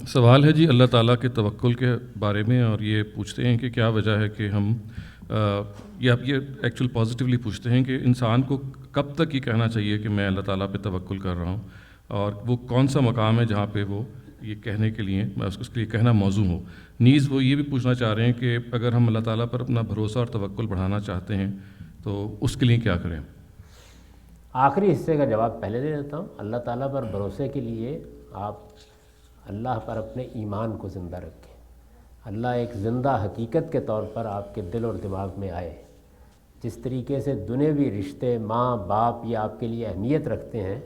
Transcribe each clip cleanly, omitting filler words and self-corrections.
سوال ہے جی اللہ تعالیٰ کے توکل کے بارے میں، اور یہ پوچھتے ہیں کہ کیا وجہ ہے کہ ہم یہ ایکچوئل پازیٹیولی پوچھتے ہیں کہ انسان کو کب تک یہ کہنا چاہیے کہ میں اللہ تعالیٰ پہ توکل کر رہا ہوں، اور وہ کون سا مقام ہے جہاں پہ وہ یہ کہنے کے لیے اس کے لیے کہنا موزوں ہو۔ نیز وہ یہ بھی پوچھنا چاہ رہے ہیں کہ اگر ہم اللہ تعالیٰ پر اپنا بھروسہ اور توکل بڑھانا چاہتے ہیں تو اس کے لیے کیا کریں۔ آخری حصے کا جواب پہلے دے دیتا ہوں۔ اللہ تعالیٰ پر بھروسے کے لیے آپ اللہ پر اپنے ایمان کو زندہ رکھیں۔ اللہ ایک زندہ حقیقت کے طور پر آپ کے دل اور دماغ میں آئے۔ جس طریقے سے دنیاوی رشتے ماں باپ یہ آپ کے لیے اہمیت رکھتے ہیں،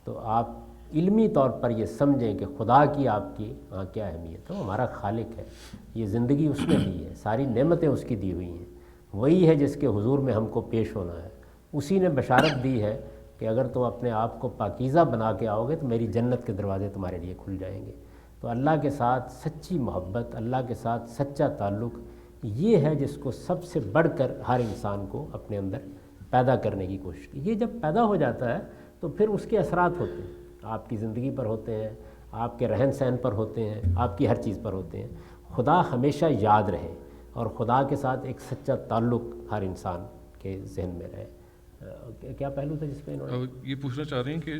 تو آپ علمی طور پر یہ سمجھیں کہ خدا کی آپ کی کیا اہمیت ہے۔ وہ ہمارا خالق ہے، یہ زندگی اس نے دی ہے، ساری نعمتیں اس کی دی ہوئی ہیں، وہی ہے جس کے حضور میں ہم کو پیش ہونا ہے۔ اسی نے بشارت دی ہے کہ اگر تم اپنے آپ کو پاکیزہ بنا کے آؤ گے تو میری جنت کے دروازے تمہارے لیے کھل جائیں گے۔ تو اللہ کے ساتھ سچی محبت، اللہ کے ساتھ سچا تعلق، یہ ہے جس کو سب سے بڑھ کر ہر انسان کو اپنے اندر پیدا کرنے کی کوشش کی۔ یہ جب پیدا ہو جاتا ہے تو پھر اس کے اثرات ہوتے ہیں، آپ کی زندگی پر ہوتے ہیں، آپ کے رہن سہن پر ہوتے ہیں، آپ کی ہر چیز پر ہوتے ہیں۔ خدا ہمیشہ یاد رہے اور خدا کے ساتھ ایک سچا تعلق ہر انسان کے ذہن میں رہے۔ کیا پہلو تھا جس پہ انہوں نے یہ پوچھنا چاہ رہے ہیں کہ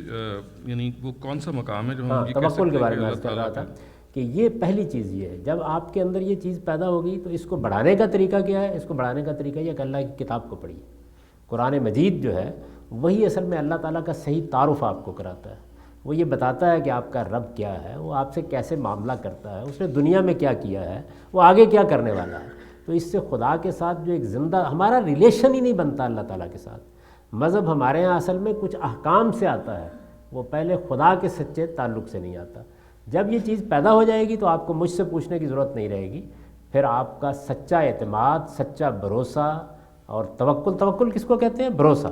یعنی وہ کون سا مقام ہے جو ہم یہ کہہ توکل سکتے کے ہیں بارے کہ میں اللہ عرض کر رہا تعالیٰ تھا کہ یہ پہلی چیز یہ ہے۔ جب آپ کے اندر یہ چیز پیدا ہو گئی تو اس کو بڑھانے کا طریقہ کیا ہے؟ اس کو بڑھانے کا طریقہ یہ کہ اللہ کی کتاب کو پڑھیے۔ قرآن مجید جو ہے وہی اصل میں اللہ تعالیٰ کا صحیح تعارف آپ کو کراتا ہے۔ وہ یہ بتاتا ہے کہ آپ کا رب کیا ہے، وہ آپ سے کیسے معاملہ کرتا ہے، اس نے دنیا میں کیا کیا ہے، وہ آگے کیا کرنے والا ہے۔ تو اس سے خدا کے ساتھ جو ایک زندہ ہمارا ریلیشن ہی نہیں بنتا اللہ تعالیٰ کے ساتھ۔ مذہب ہمارے ہاں اصل میں کچھ احکام سے آتا ہے، وہ پہلے خدا کے سچے تعلق سے نہیں آتا۔ جب یہ چیز پیدا ہو جائے گی تو آپ کو مجھ سے پوچھنے کی ضرورت نہیں رہے گی، پھر آپ کا سچا اعتماد، سچا بھروسہ اور توکل کس کو کہتے ہیں؟ بھروسہ،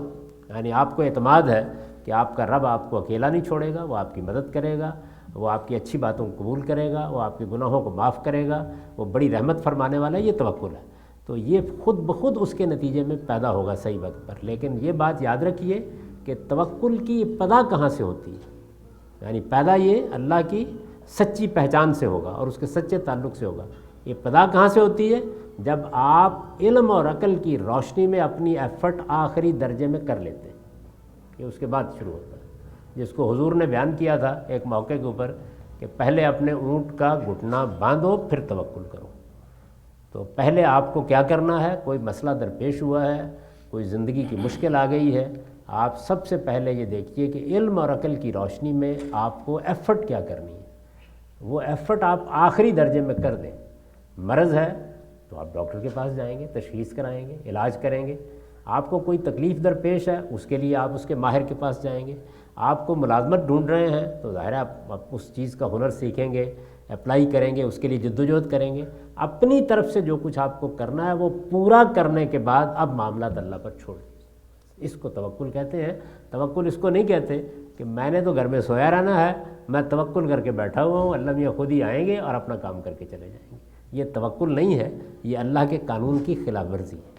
یعنی آپ کو اعتماد ہے کہ آپ کا رب آپ کو اکیلا نہیں چھوڑے گا، وہ آپ کی مدد کرے گا، وہ آپ کی اچھی باتوں کو قبول کرے گا، وہ آپ کے گناہوں کو معاف کرے گا، وہ بڑی رحمت فرمانے والا ہے۔ یہ توکل ہے۔ تو یہ خود بخود اس کے نتیجے میں پیدا ہوگا صحیح وقت پر۔ لیکن یہ بات یاد رکھیے کہ توکل کی ابتدا کہاں سے ہوتی ہے؟ یعنی پیدا یہ اللہ کی سچی پہچان سے ہوگا اور اس کے سچے تعلق سے ہوگا۔ یہ ابتدا کہاں سے ہوتی ہے؟ جب آپ علم اور عقل کی روشنی میں اپنی ایفرٹ آخری درجے میں کر لیتے ہیں، یہ اس کے بعد شروع ہوتا ہے۔ جس کو حضور نے بیان کیا تھا ایک موقع کے اوپر کہ پہلے اپنے اونٹ کا گھٹنا باندھو پھر توکل کرو۔ تو پہلے آپ کو کیا کرنا ہے؟ کوئی مسئلہ درپیش ہوا ہے، کوئی زندگی کی مشکل آ گئی ہے، آپ سب سے پہلے یہ دیکھیے کہ علم اور عقل کی روشنی میں آپ کو ایفرٹ کیا کرنی ہے۔ وہ ایفرٹ آپ آخری درجے میں کر دیں۔ مرض ہے تو آپ ڈاکٹر کے پاس جائیں گے، تشخیص کرائیں گے، علاج کریں گے۔ آپ کو کوئی تکلیف درپیش ہے، اس کے لیے آپ اس کے ماہر کے پاس جائیں گے۔ آپ کو ملازمت ڈھونڈ رہے ہیں تو ظاہر ہے آپ اس چیز کا ہنر سیکھیں گے، اپلائی کریں گے، اس کے لیے جدوجہد کریں گے۔ اپنی طرف سے جو کچھ آپ کو کرنا ہے وہ پورا کرنے کے بعد اب معاملات اللہ پر چھوڑ دیں۔ اس کو توکل کہتے ہیں۔ توکل اس کو نہیں کہتے کہ میں نے تو گھر میں سویا رہنا ہے، میں توکل کر کے بیٹھا ہوا ہوں، اللہ میاں خود ہی آئیں گے اور اپنا کام کر کے چلے جائیں گے۔ یہ توکل نہیں ہے، یہ اللہ کے قانون کی خلاف ورزی ہے۔